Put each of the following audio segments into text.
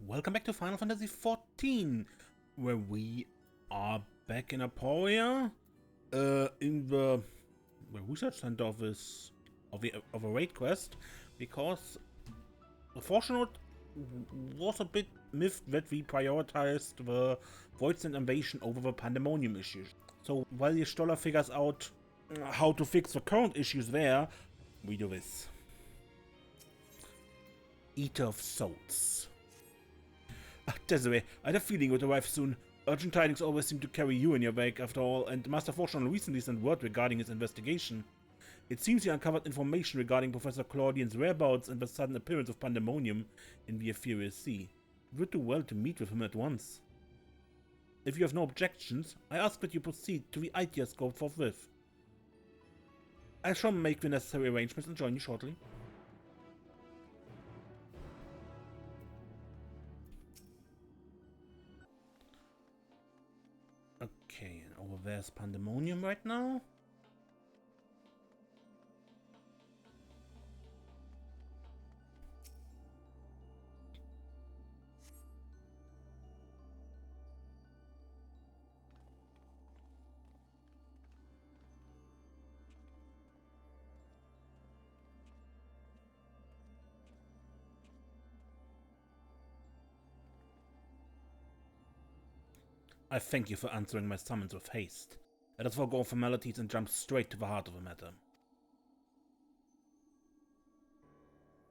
Welcome back to Final Fantasy XIV, where we are back in Aporia, in the research center of a raid quest, because the Fortune was a bit miffed that we prioritized the Voidsend invasion over the Pandaemonium issues. So while the Stoller figures out how to fix the current issues there, we do this. Eater of Souls. Desiree, I had a feeling you'd arrive soon. Urgent tidings always seem to carry you in your wake, after all, and Master Fortune recently sent word regarding his investigation. It seems he uncovered information regarding Professor Claudien's whereabouts and the sudden appearance of Pandaemonium in the Aetherial Sea. It would do well to meet with him at once. If you have no objections, I ask that you proceed to the idea scope forthwith. I shall make the necessary arrangements and join you shortly. Okay, and over there's Pandaemonium right now. I thank you for answering my summons with haste. Let us forego formalities and jump straight to the heart of the matter.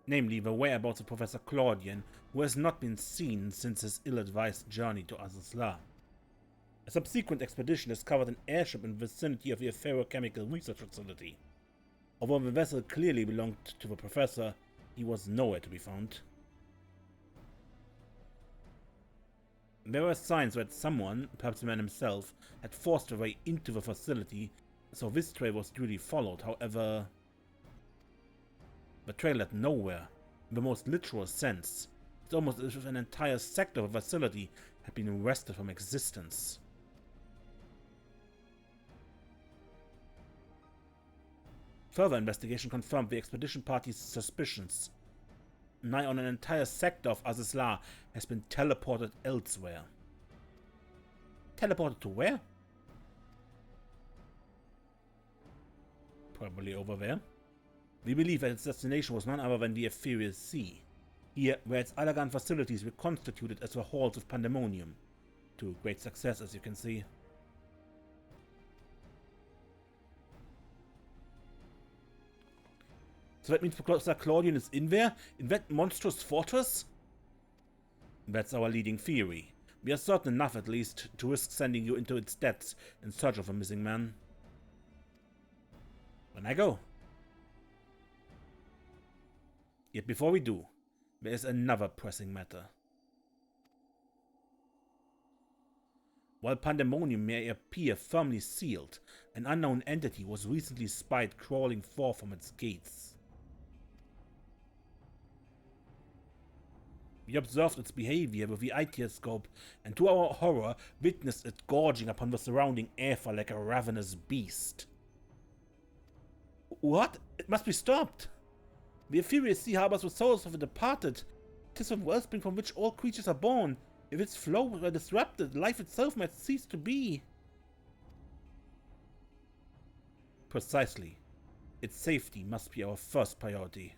Namely, the whereabouts of Professor Claudien, who has not been seen since his ill-advised journey to Azazla. A subsequent expedition discovered an airship in the vicinity of the Ferrochemical Research Facility. Although the vessel clearly belonged to the Professor, he was nowhere to be found. There were signs that someone, perhaps the man himself, had forced their way into the facility, so this trail was duly followed. However, the trail led nowhere, in the most literal sense. It's almost as if an entire sector of the facility had been wrested from existence. Further investigation confirmed the expedition party's suspicions. Nigh on an entire sector of Azazla has been teleported elsewhere. Teleported to where? Probably over there. We believe that its destination was none other than the Aetherial Sea. Here, where its elegant facilities were constituted as the halls of Pandaemonium. To great success, as you can see. So that means Professor Claudien is in there? In that monstrous fortress? That's our leading theory. We are certain enough, at least, to risk sending you into its depths in search of a missing man. When I go. Yet before we do, there is another pressing matter. While Pandaemonium may appear firmly sealed, an unknown entity was recently spied crawling forth from its gates. We observed its behavior with the idea scope, and to our horror, witnessed it gorging upon the surrounding aether like a ravenous beast. What? It must be stopped! The Aetherial Sea harbors the souls of the departed. 'Tis the wellspring from which all creatures are born. If its flow were disrupted, life itself might cease to be. Precisely. Its safety must be our first priority.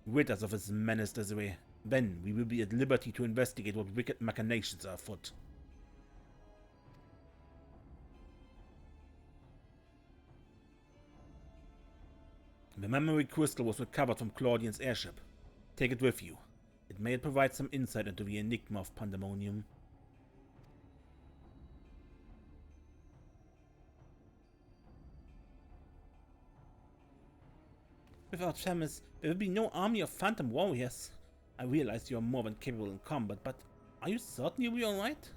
Rid us of its menace, Desiree. Then we will be at liberty to investigate what wicked machinations are afoot. The memory crystal was recovered from Claudien's airship. Take it with you. It may provide some insight into the enigma of Pandaemonium. Without Themis, there will be no army of phantom warriors. I realize you are more than capable in combat, but are you certain you'll be alright?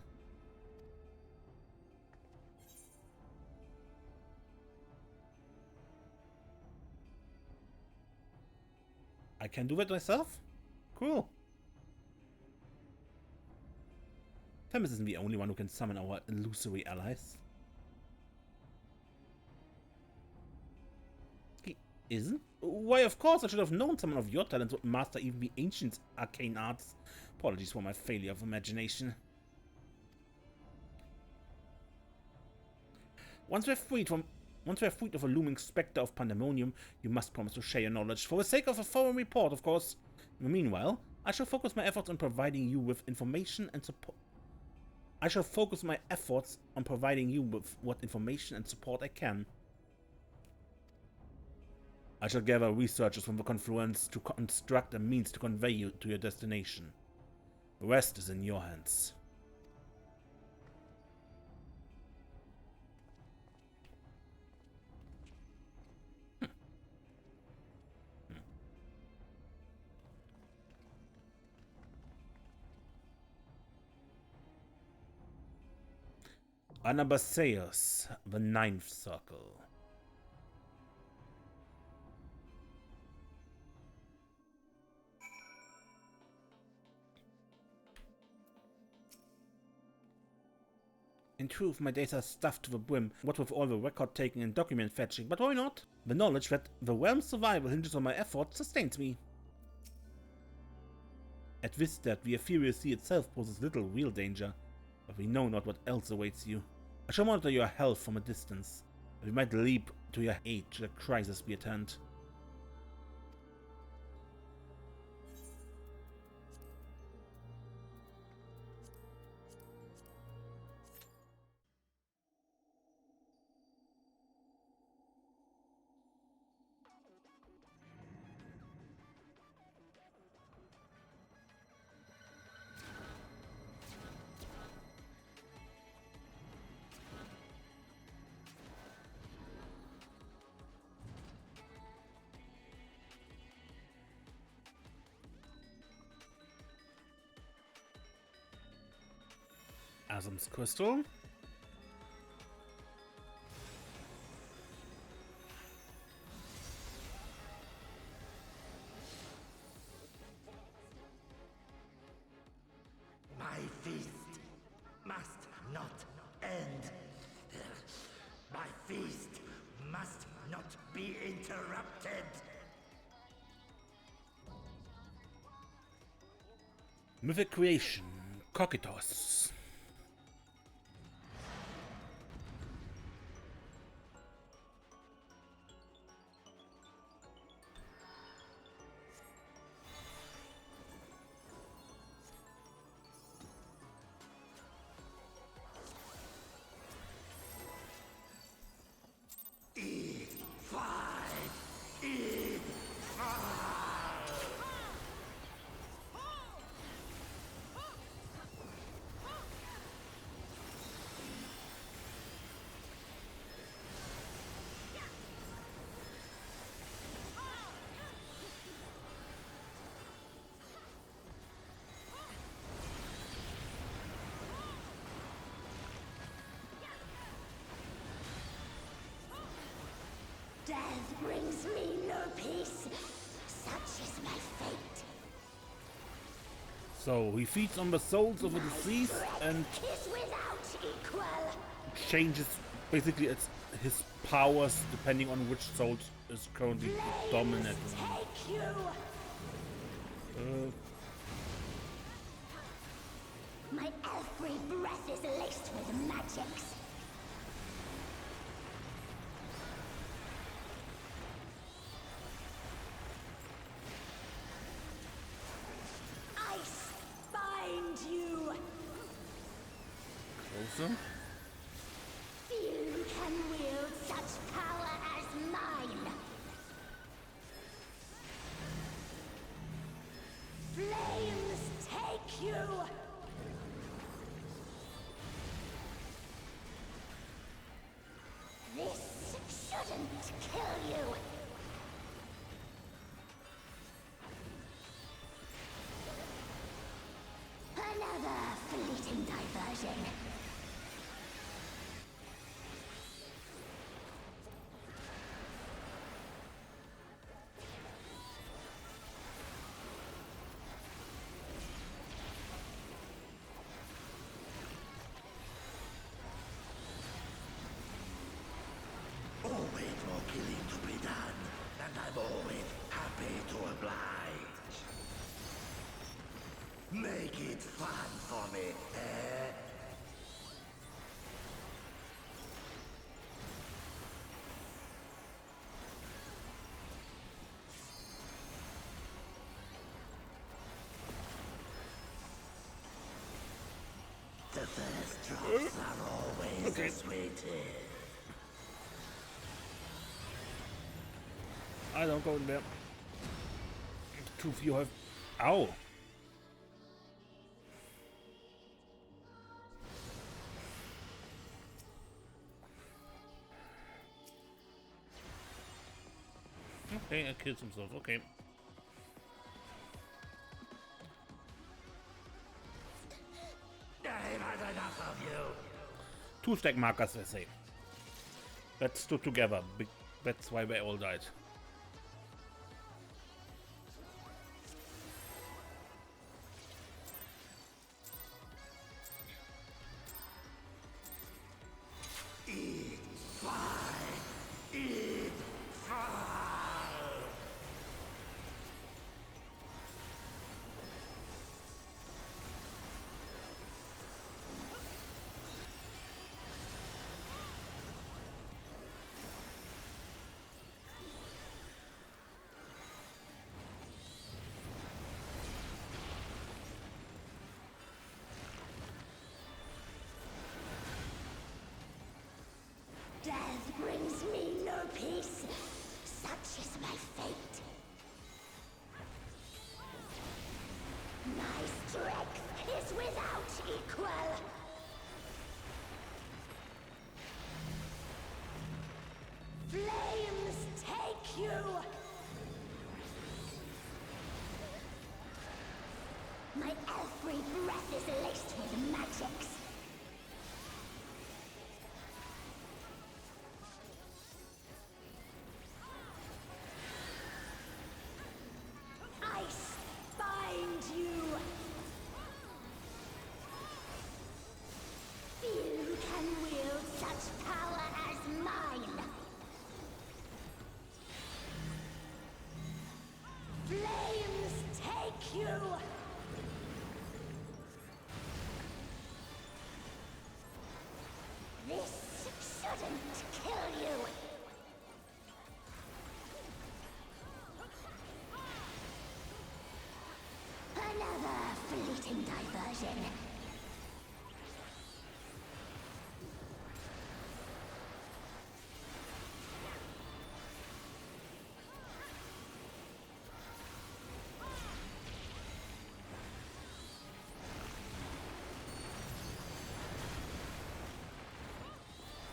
I can do that myself? Cool. Themis isn't the only one who can summon our illusory allies. Isn't? Why, of course, I should have known someone of your talents would master even the ancient arcane arts. Apologies for my failure of imagination. Once we're freed of a looming specter of Pandaemonium, you must promise to share your knowledge, for the sake of a thorough report, of course. Meanwhile, I shall focus my efforts on providing you with information and support. What information and support I can. I shall gather researchers from the Confluence to construct a means to convey you to your destination. The rest is in your hands. Anabaseios, the Ninth Circle. In truth, my days are stuffed to the brim, what with all the record-taking and document fetching, but why not? The knowledge that the realm's survival hinges on my efforts sustains me. At this step, the ethereal sea itself poses little real danger, but we know not what else awaits you. I shall monitor your health from a distance, and we might leap to your aid should a crisis be at hand. Asm's crystal. My feast must not end. My feast must not be interrupted. Mythic creation, Cocytus. Death brings me no peace. Such is my fate. So he feeds on the souls of the deceased and Is without equal. changes basically his powers depending on which soul is currently dominant. Take you. My every breath is laced with magics. Closer. Few can wield such power as mine. Flames take you. This shouldn't kill you. Another fleeting diversion. Always more killing to be done, and I Make it fun for me, eh? The first drops are always the sweetest. I don't go in there. Too few have. Ow! Okay, I killed himself. Okay. I've had enough of you. 2 stack markers, I say. Let's stood together. That's why we all died. Eat fire. Eat fire. Death brings me no peace. Such is my fate. My strength is without equal. Flames take you. My elfry breath is laced with magics. Ice bind you. Few can wield such power as mine. Flames take you. This shouldn't kill you. Another fleeting diversion.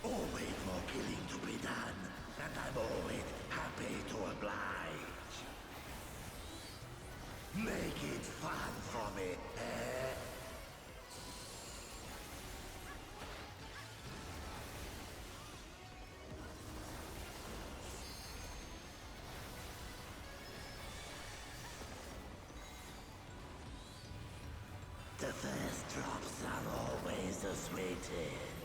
Always more killing to be done, and I'm always happy to oblige. Make it fun for me, eh? The first drops are always the sweetest.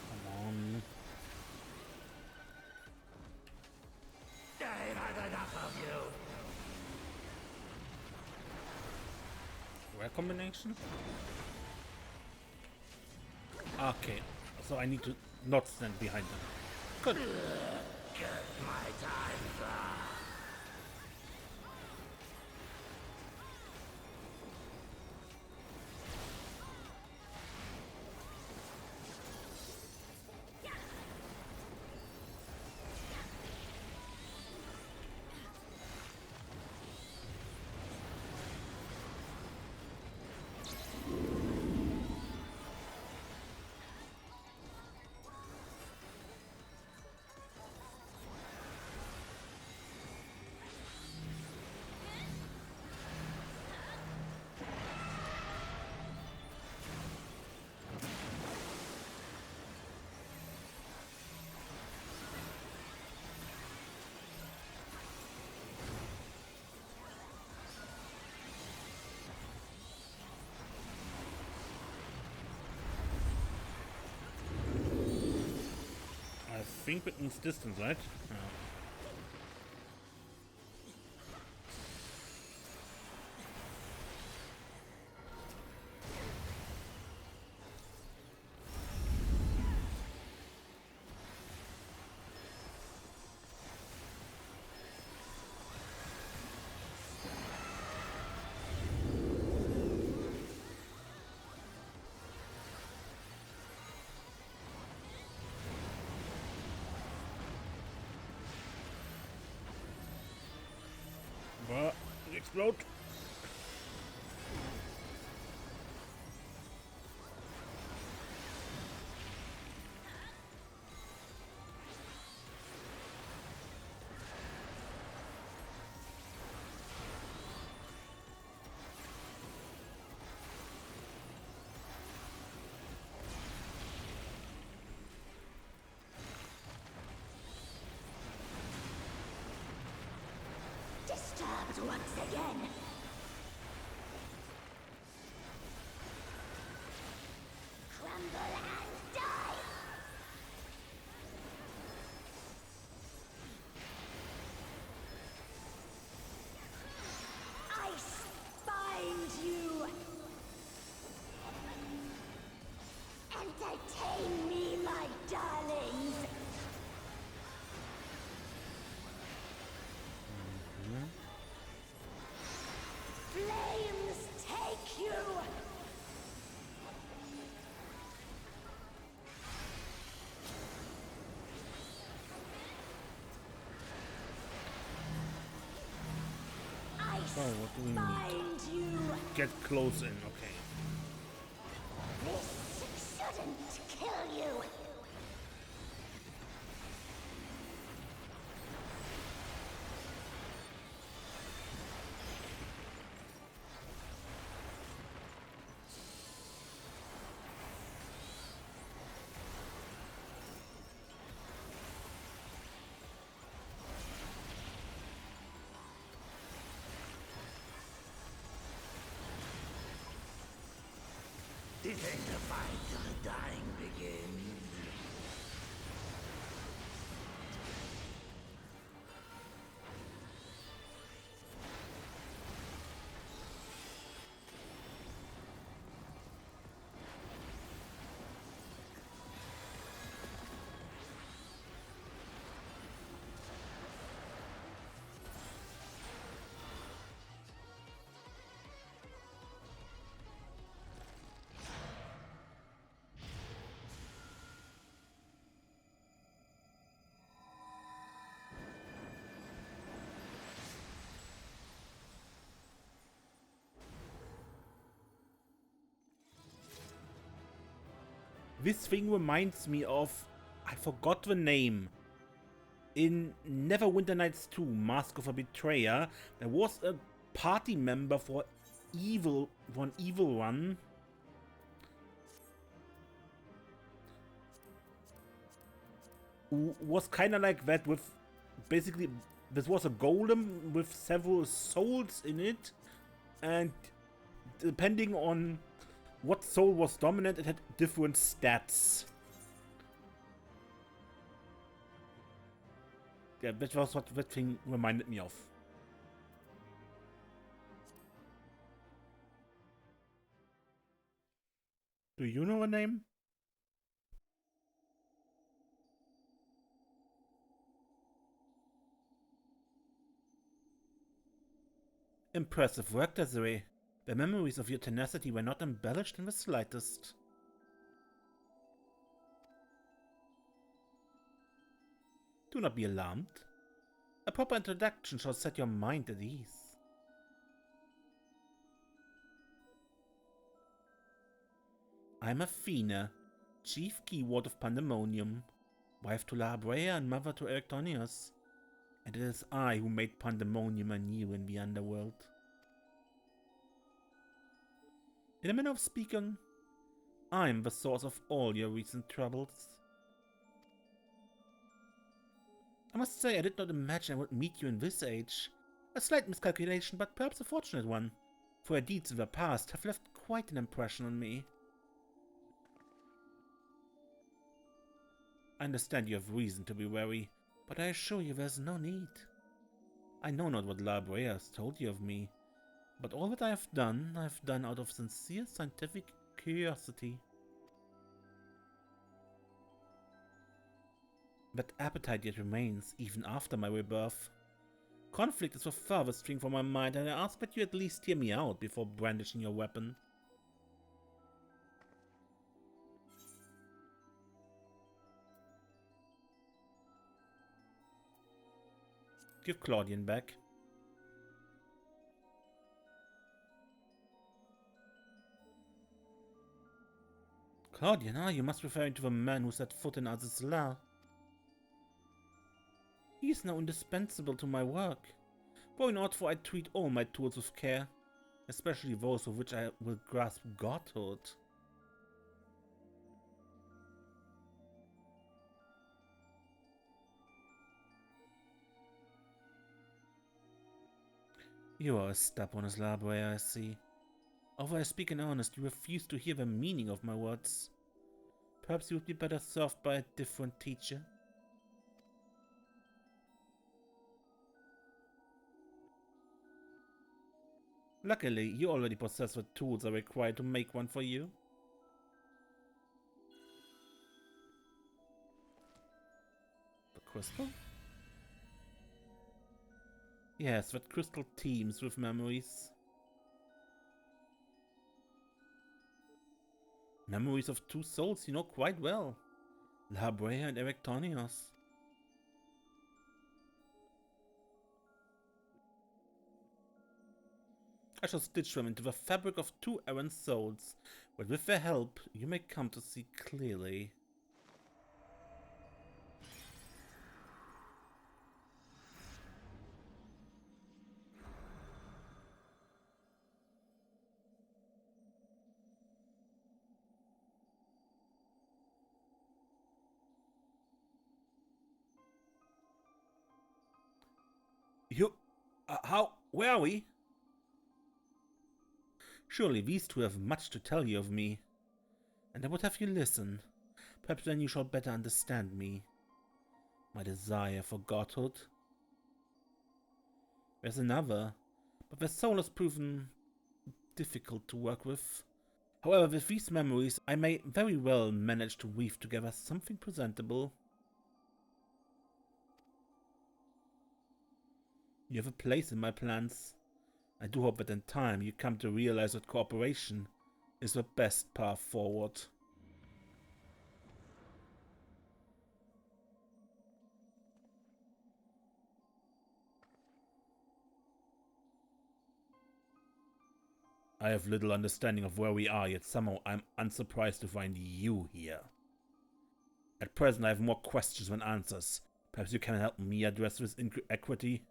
Come on. I've had enough of you. Rare combination? Okay, so I need to not stand behind them. Good. Get my time back. think it means distance, right? Yeah. Well, it explode. Disturbed once again. Crumble and die. Ice bind you. Entertain me, my darlings. Flames take you! Ice what do we need? bind you! Get close in, okay. This shouldn't kill you! This ain't a fight till the dying begins. This thing reminds me of, I forgot the name. In Neverwinter Nights 2, Mask of a Betrayer, there was a party member for an evil one. Who was kind of like that with, basically, this was a golem with several souls in it. And depending on what soul was dominant, it had different stats. Yeah, that was what that thing reminded me of. Do you know a name? Impressive work, Desiree. The memories of your tenacity were not embellished in the slightest. Do not be alarmed. A proper introduction shall set your mind at ease. I am Athena, chief keyword of Pandaemonium, wife to La Brea and mother to Electronius, and it is I who made Pandaemonium anew in the underworld. In a manner of speaking, I am the source of all your recent troubles. I must say I did not imagine I would meet you in this age. A slight miscalculation, but perhaps a fortunate one, for your deeds in the past have left quite an impression on me. I understand you have reason to be wary, but I assure you there's no need. I know not what Labrea has told you of me, but all that I have done out of sincere scientific curiosity. That appetite yet remains, even after my rebirth. Conflict is the furthest string from my mind, and I ask that you at least hear me out before brandishing your weapon. Give Claudien back. Claudien, you must be referring to the man who set foot in Az's lair. He is now indispensable to my work, for in order for I treat all my tools with care, especially those of which I will grasp godhood. You are a stubborn as Labrea, I see. Although I speak in earnest, you refuse to hear the meaning of my words. Perhaps you would be better served by a different teacher. Luckily, you already possess the tools I require to make one for you. The crystal? Yes, that crystal teems with memories. Memories of two souls you know quite well. Labrea and Erectonios. I shall stitch them into the fabric of two errant souls, but with their help you may come to see clearly. Where are we? Surely these two have much to tell you of me, and I would have you listen. Perhaps then you shall better understand me. My desire for godhood. There's another, but their soul has proven difficult to work with. However, with these memories, I may very well manage to weave together something presentable. You have a place in my plans. I do hope that in time you come to realize that cooperation is the best path forward. I have little understanding of where we are, yet somehow I'm unsurprised to find you here. At present I have more questions than answers. Perhaps you can help me address this inequity?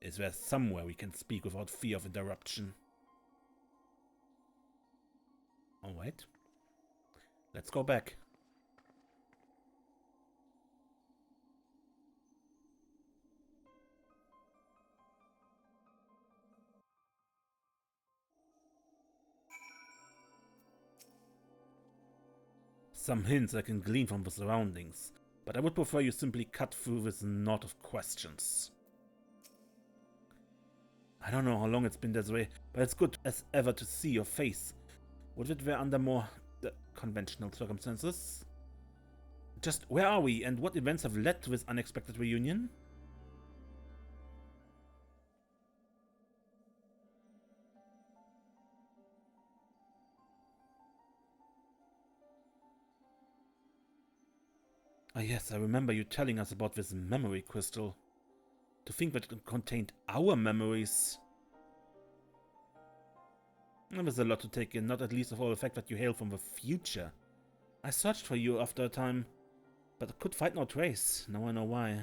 Is there somewhere we can speak without fear of interruption? Alright. Let's go back. Some hints I can glean from the surroundings, but I would prefer you simply cut through this knot of questions. I don't know how long it's been this way, but it's good as ever to see your face. Would it were under more conventional circumstances? Just where are we, and what events have led to this unexpected reunion? Ah yes, I remember you telling us about this memory crystal. To think that it contained our memories. There's a lot to take in, not at least of all the fact that you hail from the future. I searched for you after a time, but I could find no trace. Now I know why.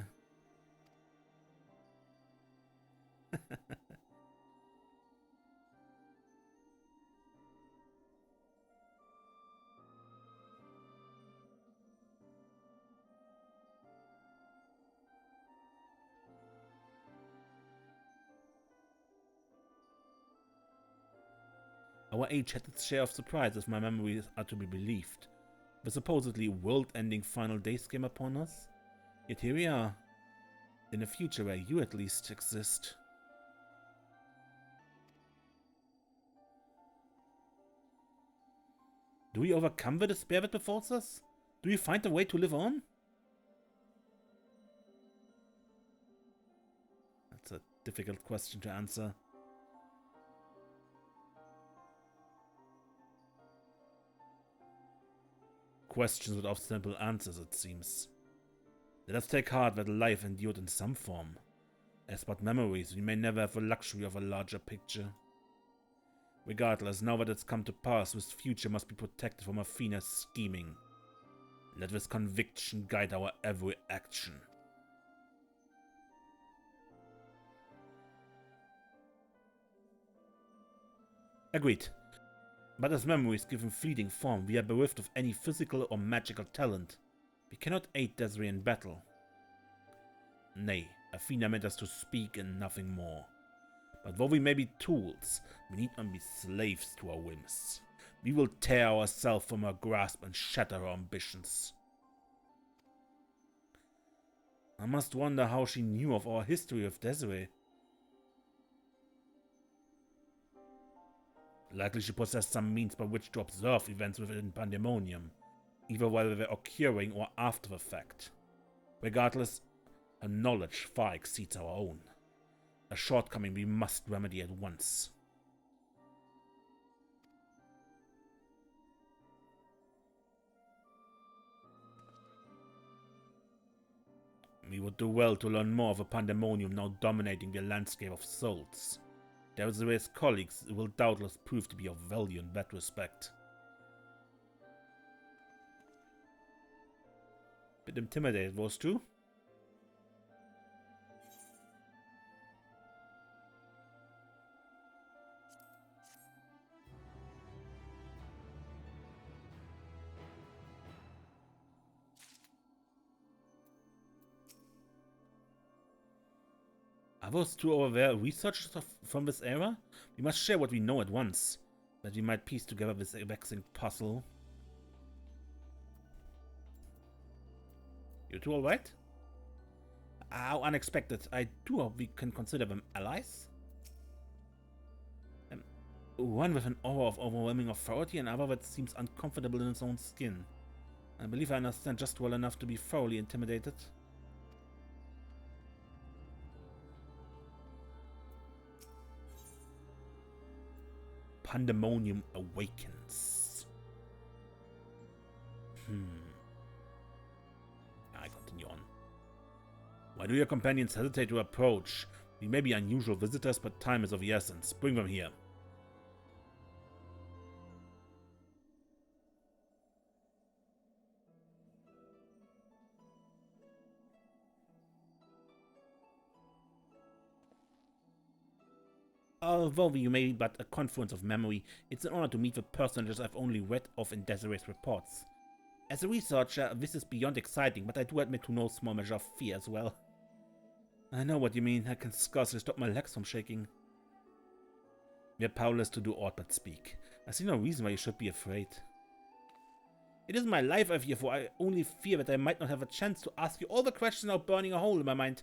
Our age had its share of surprise if my memories are to be believed. The supposedly world-ending final days came upon us. Yet here we are, in a future where you at least exist. Do we overcome the despair that befalls us? Do we find a way to live on? That's a difficult question to answer. Questions without simple answers, it seems. Let us take heart that life endured in some form. As but memories, we may never have the luxury of a larger picture. Regardless, now that it's come to pass, this future must be protected from Athena's scheming. Let this conviction guide our every action. Agreed. But as memories given fleeting form, we are bereft of any physical or magical talent. We cannot aid Desiree in battle. Nay, Athena meant us to speak and nothing more. But though we may be tools, we need not be slaves to our whims. We will tear ourselves from her grasp and shatter her ambitions. I must wonder how she knew of our history with Desiree. Likely she possessed some means by which to observe events within Pandaemonium, either while they were occurring or after the fact. Regardless, her knowledge far exceeds our own. A shortcoming we must remedy at once. We would do well to learn more of the Pandaemonium now dominating the landscape of souls. Desiree's colleagues will doubtless prove to be of value in that respect. Bit intimidated, those two? Are those two over there researchers from this era? We must share what we know at once, that we might piece together this vexing puzzle. You two alright? How unexpected. I do hope we can consider them allies. One with an aura of overwhelming authority, and another that seems uncomfortable in its own skin. I believe I understand just well enough to be thoroughly intimidated. Pandaemonium awakens. I continue on. Why do your companions hesitate to approach? We may be unusual visitors, but time is of the essence. Bring them here. Although we may be but a confluence of memory, it's an honor to meet the personages I've only read of in Desiree's reports. As a researcher, this is beyond exciting, but I do admit to no small measure of fear as well. I know what you mean. I can scarcely stop my legs from shaking. We are powerless to do aught but speak. I see no reason why you should be afraid. It isn't my life I fear for. I only fear that I might not have a chance to ask you all the questions now burning a hole in my mind.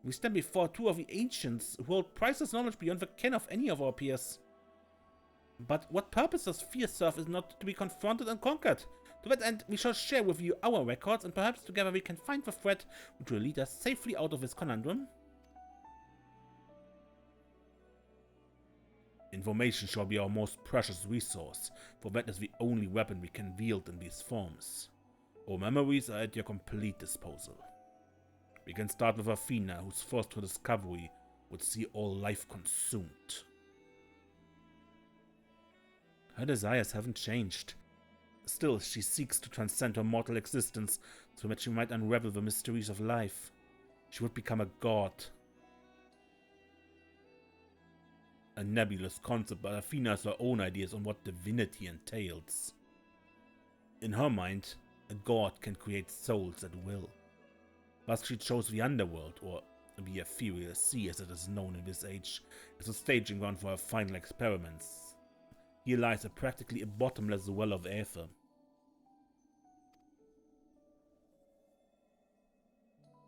We stand before two of the ancients who hold priceless knowledge beyond the ken of any of our peers. But what purpose does fear serve is not to be confronted and conquered. To that end, we shall share with you our records, and perhaps together we can find the thread which will lead us safely out of this conundrum. Information shall be our most precious resource, for that is the only weapon we can wield in these forms. Our memories are at your complete disposal. We can start with Athena, whose first discovery would see all life consumed. Her desires haven't changed. Still, she seeks to transcend her mortal existence so that she might unravel the mysteries of life. She would become a god. A nebulous concept, but Athena has her own ideas on what divinity entails. In her mind, a god can create souls at will. Thus she chose the underworld, or the ethereal sea as it is known in this age, as a staging ground for her final experiments. Here lies a practically bottomless well of aether.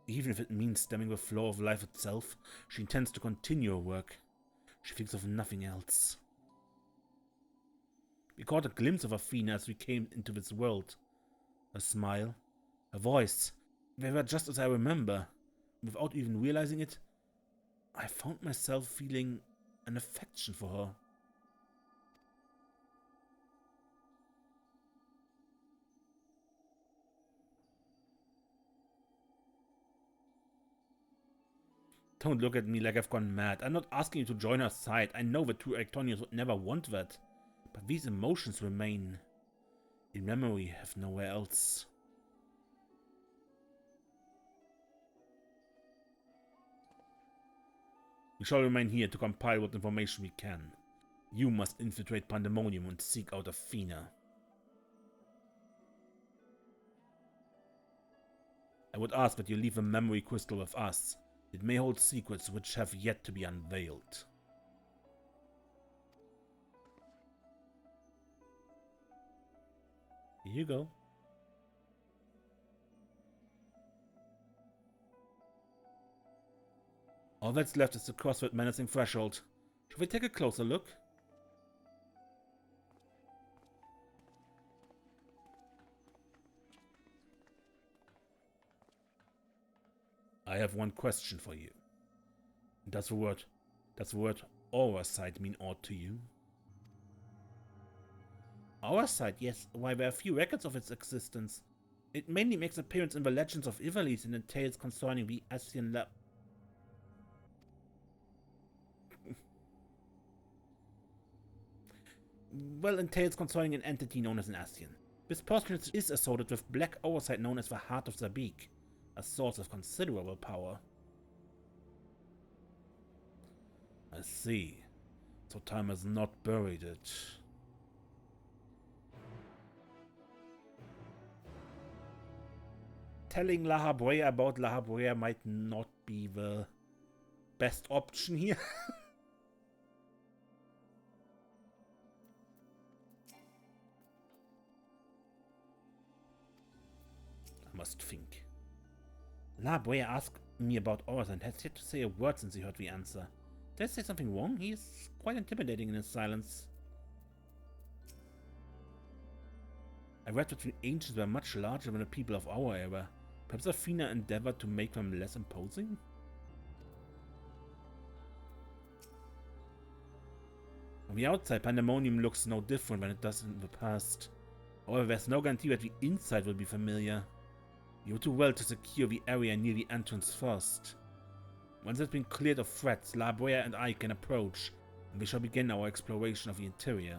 Even if it means stemming the flow of life itself, she intends to continue her work. She thinks of nothing else. We caught a glimpse of Athena as we came into this world. Her smile, her voice, they were just as I remember. Without even realizing it, I found myself feeling an affection for her. Don't look at me like I've gone mad. I'm not asking you to join our side. I know the two Electronians would never want that. But these emotions remain. In memory, have nowhere else. We shall remain here to compile what information we can. You must infiltrate Pandaemonium and seek out Athena. I would ask that you leave a memory crystal with us. It may hold secrets which have yet to be unveiled. Here you go. All that's left is to cross that menacing threshold. Shall we take a closer look? I have one question for you. Does the word our side mean aught to you? Our side, yes. Why, there are few records of its existence. It mainly makes appearance in the legends of Ivalice and in tales concerning the Ascian well, in tales concerning an entity known as an Ascian. This personage is associated with black oversight known as the Heart of Zabik, a source of considerable power. I see. So time has not buried it. Telling La Habrea about La Habrea might not be the best option here. I must think. La Habrea asked me about ours and has yet to say a word since he heard the answer. Did I say something wrong? He is quite intimidating in his silence. I read that the ancients were much larger than the people of our era. Perhaps Athena endeavored to make them less imposing? On the outside, Pandaemonium looks no different than it does in the past. However, there's no guarantee that the inside will be familiar. You do well to secure the area near the entrance first. Once it's been cleared of threats, La Habrea and I can approach, and we shall begin our exploration of the interior.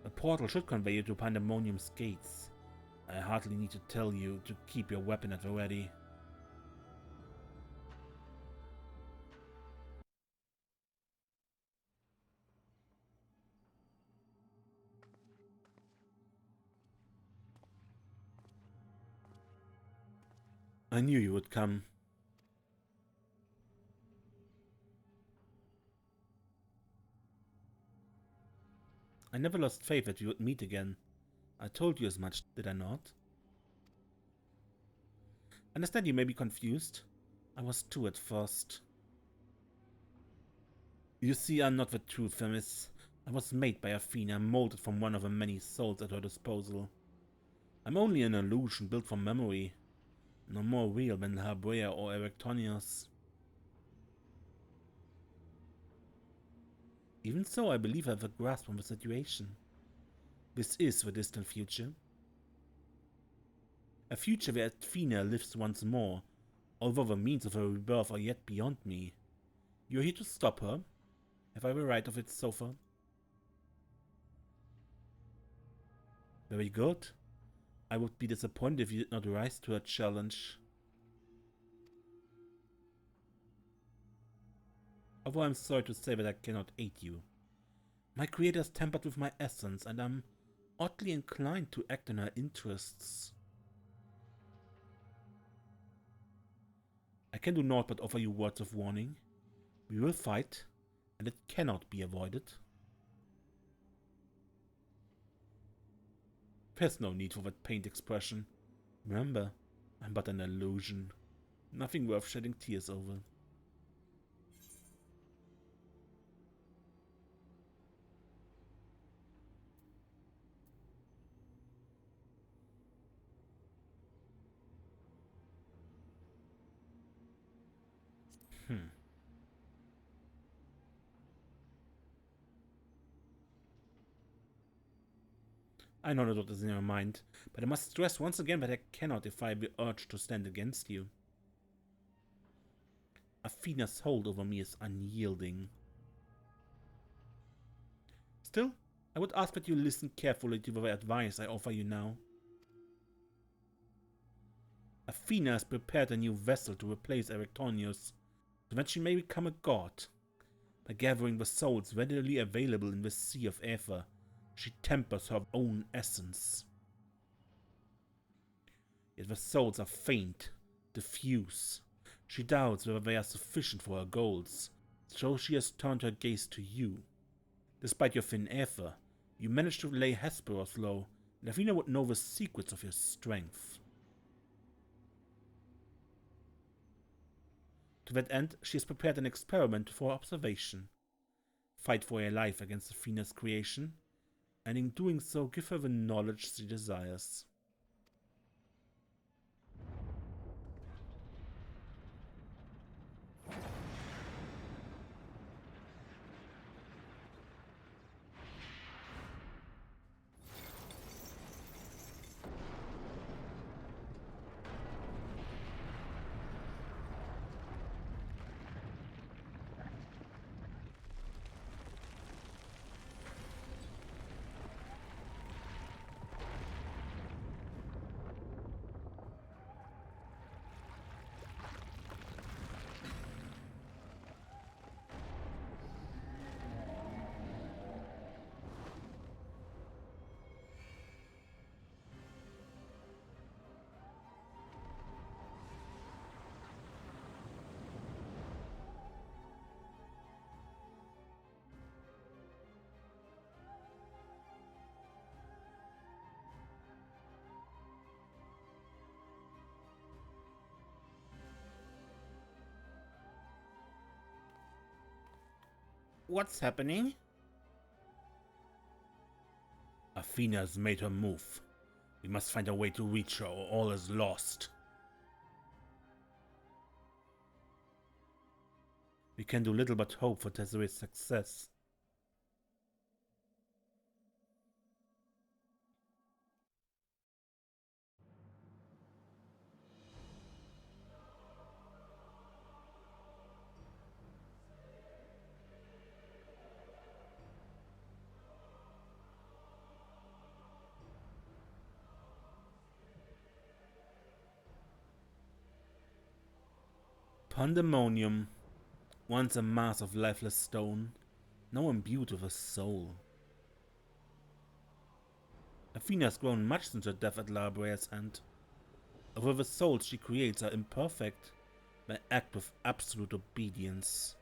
A portal should convey you to Pandaemonium's gates. I hardly need to tell you to keep your weapon at the ready. I knew you would come. I never lost faith that we would meet again. I told you as much, did I not? Understand you may be confused. I was too at first. You see, I'm not the truth, Themis. I was made by Athena, molded from one of the many souls at her disposal. I'm only an illusion built from memory, no more real than La Habrea or Erectonius. Even so, I believe I have a grasp on the situation. This is the distant future. A future where Athena lives once more, although the means of her rebirth are yet beyond me. You're here to stop her? Have I the right of it so far? Very good. I would be disappointed if you did not rise to her challenge. Although I'm sorry to say that I cannot aid you. My creator is tempered with my essence, and I'm oddly inclined to act in her interests. I can do naught but offer you words of warning. We will fight, and it cannot be avoided. There's no need for that pained expression. Remember, I'm but an illusion. Nothing worth shedding tears over. I know not what is in your mind, but I must stress once again that I cannot defy the urge to stand against you. Athena's hold over me is unyielding. Still, I would ask that you listen carefully to the advice I offer you now. Athena has prepared a new vessel to replace Erectonius, so that she may become a god. By gathering the souls readily available in the sea of Aether, she tempers her own essence. Yet the souls are faint, diffuse. She doubts whether they are sufficient for her goals, so she has turned her gaze to you. Despite your thin Aether, you managed to lay Hesperos low, and Athena would know the secrets of your strength. To that end, she has prepared an experiment for observation. Fight for her life against Athena's creation, and in doing so give her the knowledge she desires. What's happening? Athena has made her move. We must find a way to reach her or all is lost. We can do little but hope for Desiree's success. Pandaemonium, once a mass of lifeless stone, now imbued with a soul. Athena has grown much since her death at Labrea's hand. Although the souls she creates are imperfect, they act with absolute obedience.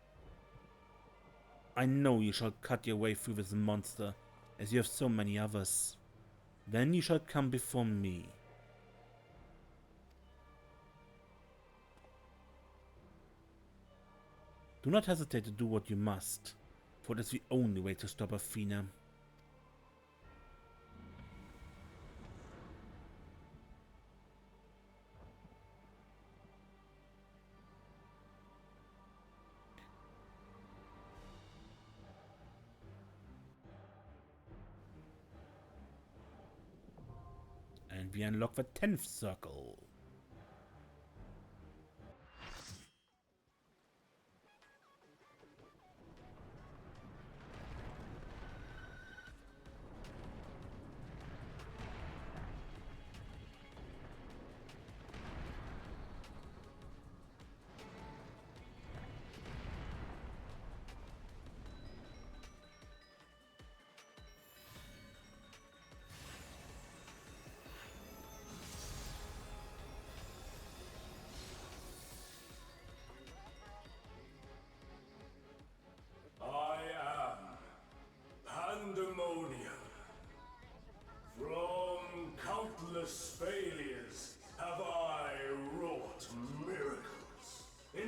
I know you shall cut your way through this monster, as you have so many others. Then you shall come before me. Do not hesitate to do what you must, for it is the only way to stop Athena. And we unlock the 10th circle.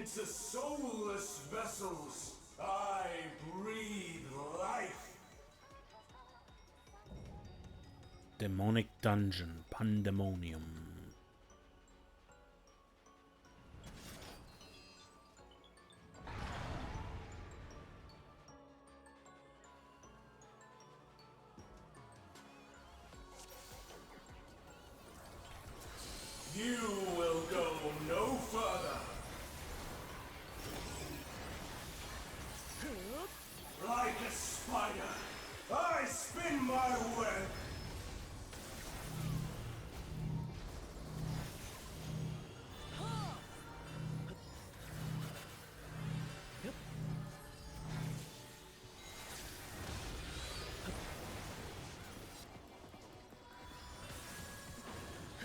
Into soulless vessels, I breathe life. Demonic dungeon, Pandaemonium. You will go no further. Like a spider, I spin my web.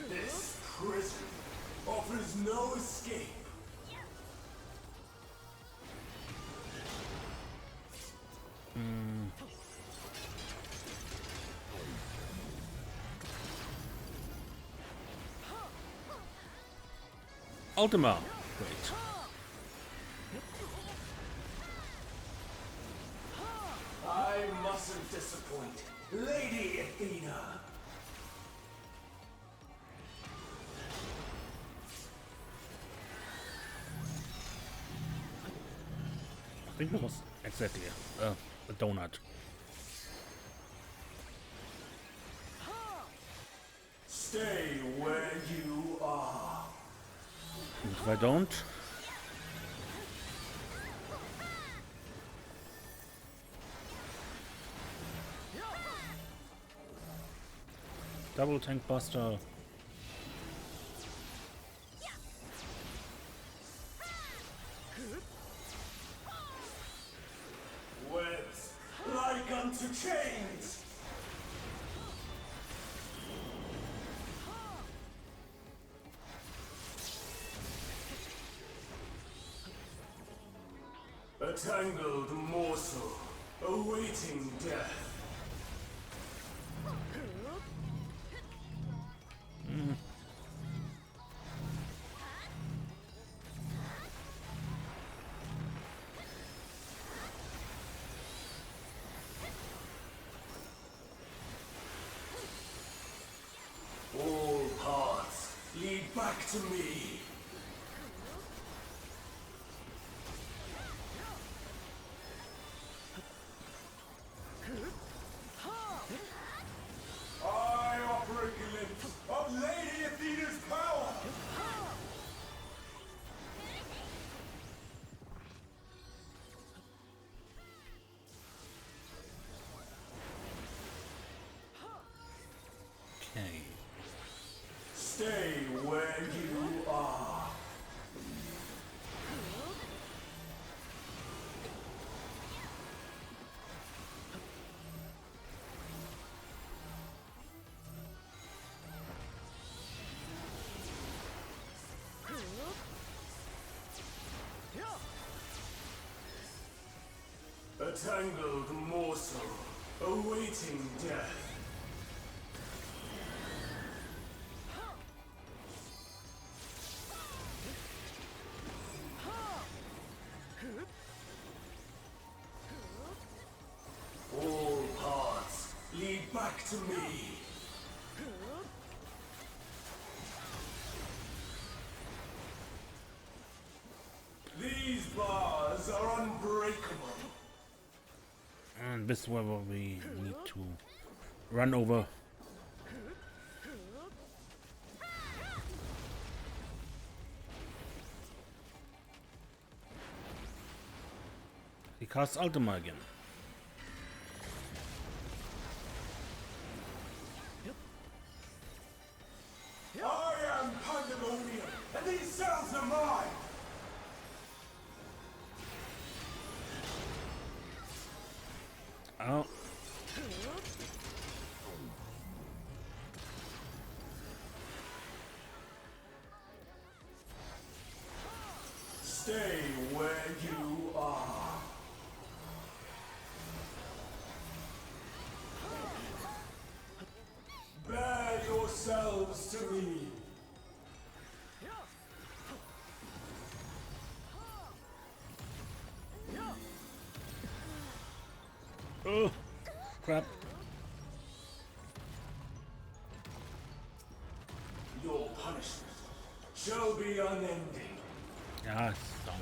This prison offers no escape. Ultima. Great. I mustn't disappoint, Lady Athena. I think that was exactly a donut. Stay where you are. And if I don't, double tank buster. Webs like unto chains. A tangled morsel, awaiting death. All paths lead back to me. I offer a glimpse of Lady Athena's power! Okay. Stay where you are. A tangled morsel, awaiting death. All paths lead back to me. These bars are unbreakable. And this is where we need to run over. He casts Ultima again. I am Pandaemonium, and these cells are mine! Oh. Stay where you are. Bear yourselves to me. Oh, crap. Your punishment shall be unending. Ja, Saum.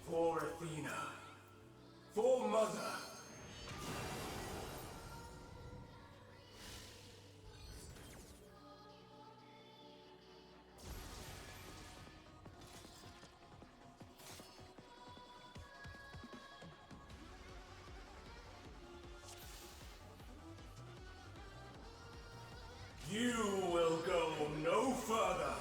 For Athena. For Mother. You will go no further.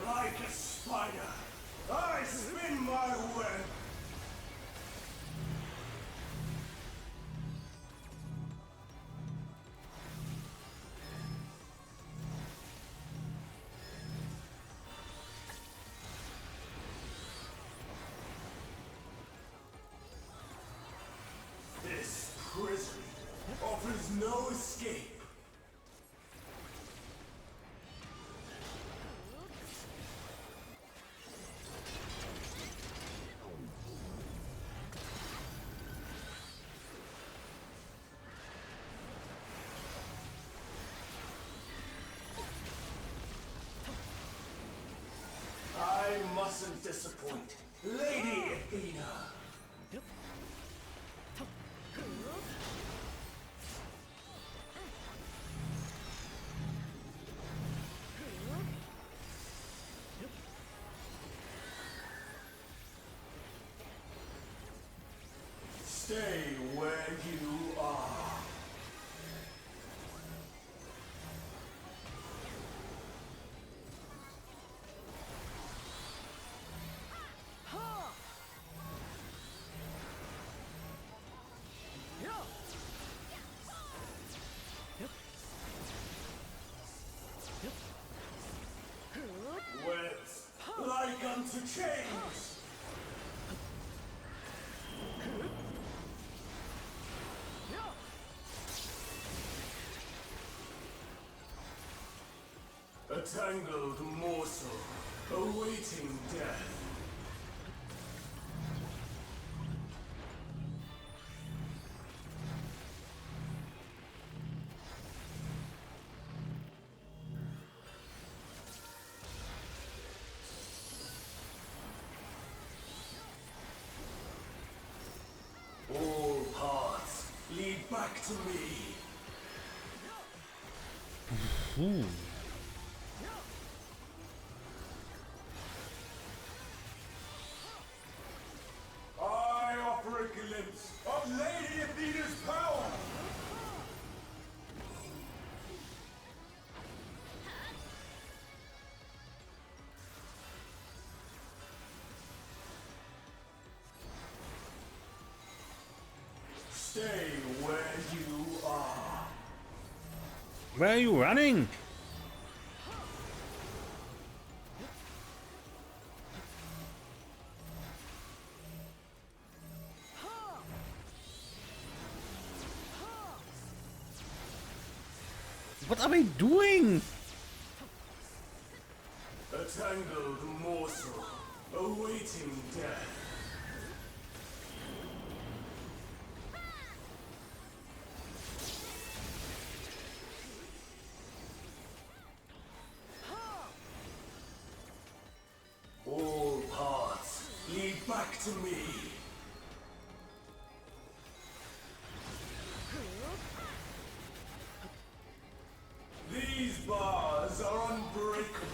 Like a spider, I spin my web. This prison offers no escape. I mustn't disappoint Lady Athena. Stay where you are. Webs like unto chains. A tangled morsel awaiting death. All paths lead back to me. Ooh. I offer a glimpse of Lady Athena's power. Stay where you are. Where are you running? What are they doing? A tangled morsel awaiting death. All paths lead back to me. These bars are unbreakable.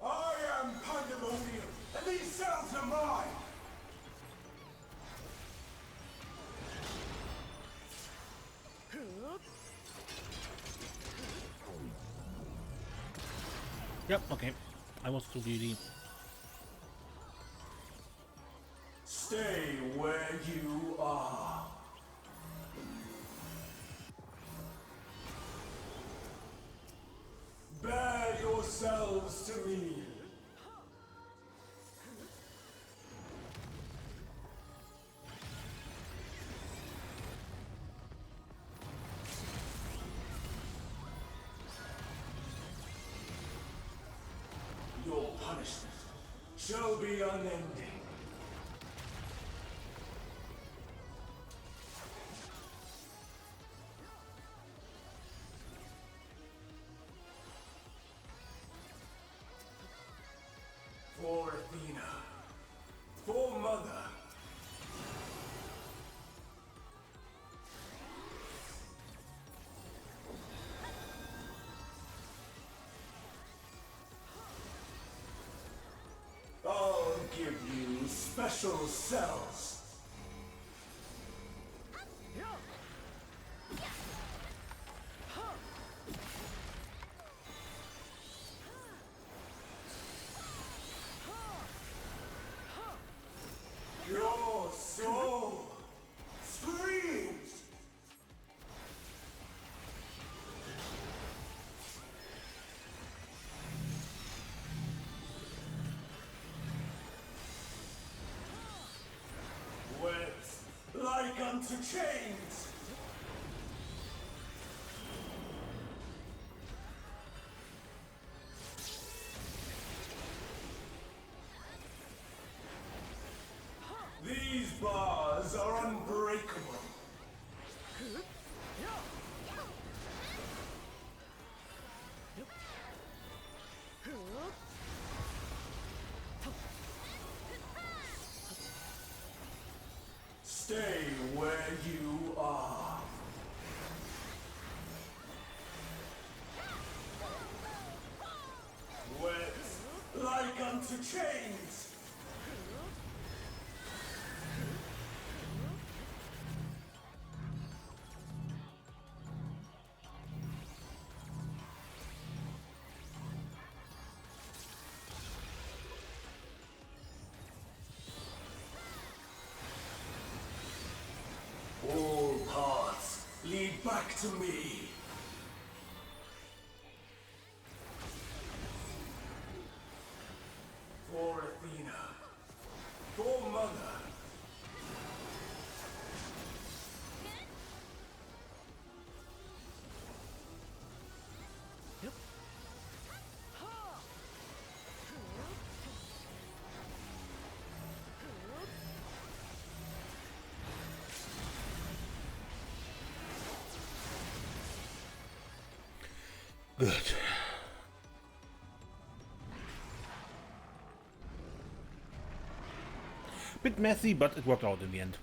I am Pandaemonium, and these cells are mine! Yep, okay. I was too greedy. Stay where you are. Bear yourselves to me. Your punishment shall be unending. For Athena. For Mother. I'll give you special cells. Your soul screams. Webs like unto chains. These bars are unbreakable. Stay where you are. Webs like unto chains. All paths lead back to me. For Athena. For Mother. Good. Bit messy, but it worked out in the end.